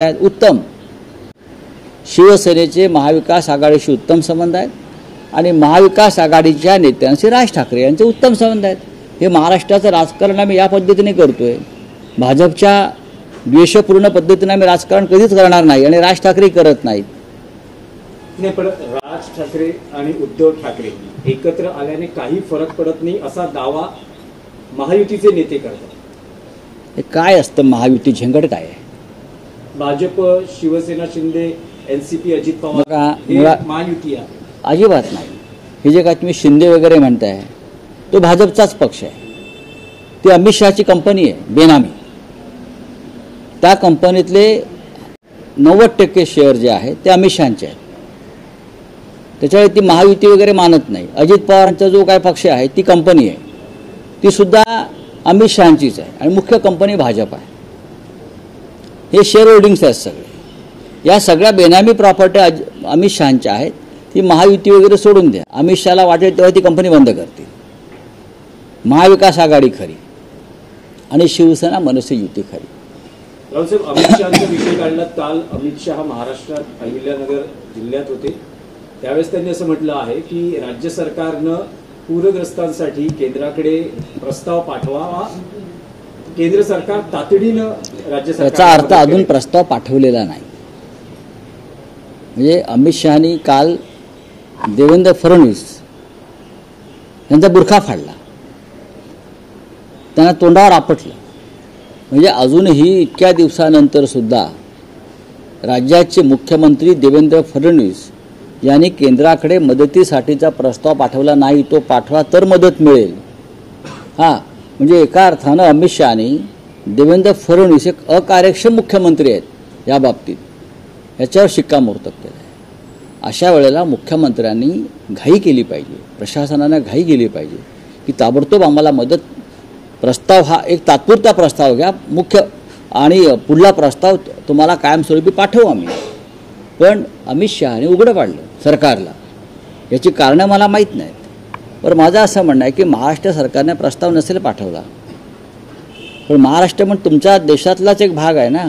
आहेत उत्तम, शिवसेनेचे महाविकास आघाडीशी उत्तम संबंध आहेत आणि महाविकास आघाडीच्या नेत्यांशी राज ठाकरे यांचे उत्तम संबंध आहेत। हे महाराष्ट्राचं राजकारण आम्ही या पद्धतीने करतोय। भाजपच्या द्वेषपूर्ण पद्धतीने आम्ही राजकारण कधीच करणार नाही आणि राज ठाकरे करत नाहीत। नाही, पण राज ठाकरे आणि उद्धव ठाकरे एकत्र आल्याने काही फरक पडत नाही असा दावा महायुतीचे नेते करतात। हे काय असतं महायुती? झंगड काय आहे? भाजप, शिवसेना, शिंदे, एनसीपी, अजित पवार हे महायुती आहे? अजिबात नाही। हे जे काय तुम्ही शिंदे वगैरे म्हणताय तो भाजपचाच पक्ष आहे। ती अमित शहाची कंपनी आहे बेनामी। त्या कंपनीतले 90% शेअर जे आहेत ते अमित शहाचे आहेत। त्याच्यामुळे ती महायुती वगैरे मानत नाही। अजित पवारांचा जो काय पक्ष आहे ती कंपनी आहे, ती सुद्धा अमित शहाचीच आहे आणि मुख्य कंपनी भाजप आहे। हे शेअर होल्डिंग्स आहेत सगळे। या सगळ्या बेनामी प्रॉपर्टी अमित शहाच्या आहेत। ती महायुती वगैरे सोडून द्या। अमित शहाला वाटेल तेव्हा ती कंपनी बंद करतील। महाविकास आघाडी खरी आणि शिवसेना मनसे युती खरी। रावसाहेब, अमित शहाचा विषय काढला। काल अमित शहा महाराष्ट्रात अहिल्यानगर जिल्ह्यात होते, त्यावेळेस त्यांनी असं म्हटलं आहे की राज्य सरकारनं पूरग्रस्तांसाठी केंद्राकडे प्रस्ताव पाठवावा। केंद्र सरकार तातडीनं राज्य सरकार याचा अर्थ अजून प्रस्ताव पाठवलेला नाही। म्हणजे अमित शहानी काल देवेंद्र फडणवीस यांचा बुरखा फाडला, त्यांना तोंडावर आपटलं। म्हणजे अजूनही इतक्या दिवसानंतर सुद्धा राज्याचे मुख्यमंत्री देवेंद्र फडणवीस यांनी केंद्राकडे मदतीसाठीचा प्रस्ताव पाठवला नाही। तो पाठवा तर मदत मिळेल। म्हणजे एका अर्थानं अमित शहानी देवेंद्र फडणवीस एक अकार्यक्षम मुख्यमंत्री आहेत या बाबतीत, याच्यावर शिक्कामोर्तब केलं आहे। अशा वेळेला मुख्यमंत्र्यांनी घाई केली पाहिजे, प्रशासनानं घाई केली पाहिजे की ताबडतोब आम्हाला मदत प्रस्ताव, हा एक तात्पुरता प्रस्ताव घ्या मुख्य, आणि पुढला प्रस्ताव तुम्हाला कायमस्वरूपी पाठवू आम्ही। पण अमित शहाने उघडं पाडलं सरकारला। याची कारणं मला माहीत नाहीत, पण माझं असं म्हणणं आहे की महाराष्ट्र सरकारने प्रस्ताव नसेल पाठवला, पण महाराष्ट्र पण तुमच्या देशातलाच एक भाग आहे ना।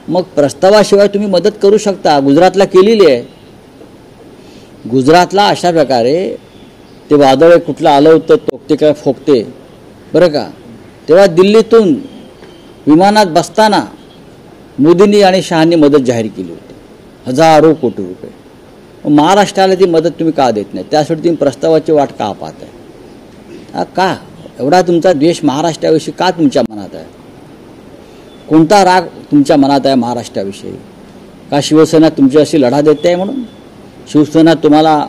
मग प्रस्तावाशिवाय तुम्ही मदत करू शकता। गुजरातला केलेली आहे। गुजरातला अशा प्रकारे ते वादळ कुठलं आलं होतं, तोकते काय फोकते बरं का, तेव्हा दिल्लीतून विमानात बसताना मोदींनी आणि शहांनी मदत जाहीर केली होती, हजारो कोटी रुपये। महाराष्ट्राला ती मदत तुम्ही का देत नाही? त्यासाठी तुम्ही प्रस्तावाची वाट का पाहताय? का एवढा तुमचा द्वेष महाराष्ट्राविषयी का तुमच्या मनात आहे? कोणता राग तुमच्या मनात आहे महाराष्ट्राविषयी? का शिवसेना तुमची अशी लढा देते आहे म्हणून? शिवसेना तुम्हाला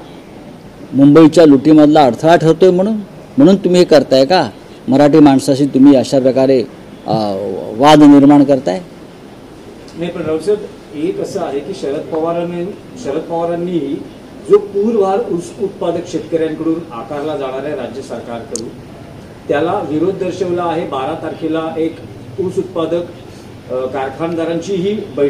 मुंबईच्या लुटीमधला अडथळा ठरतोय म्हणून तुम्ही हे करताय का? मराठी माणसाशी तुम्ही अशा प्रकारे वाद निर्माण करताय? नाही, पण रावसाहेब, एक असं आहे की शरद पवारांनीही जो पूरवार ऊस उत्पादक शेतकऱ्यांकडून आकारला जाणार आहे राज्य सरकारकडून, त्याला विरोध दर्शवला आहे। 12 तारखेला एक ऊस उत्पादक कारखानदारांचीही बैठक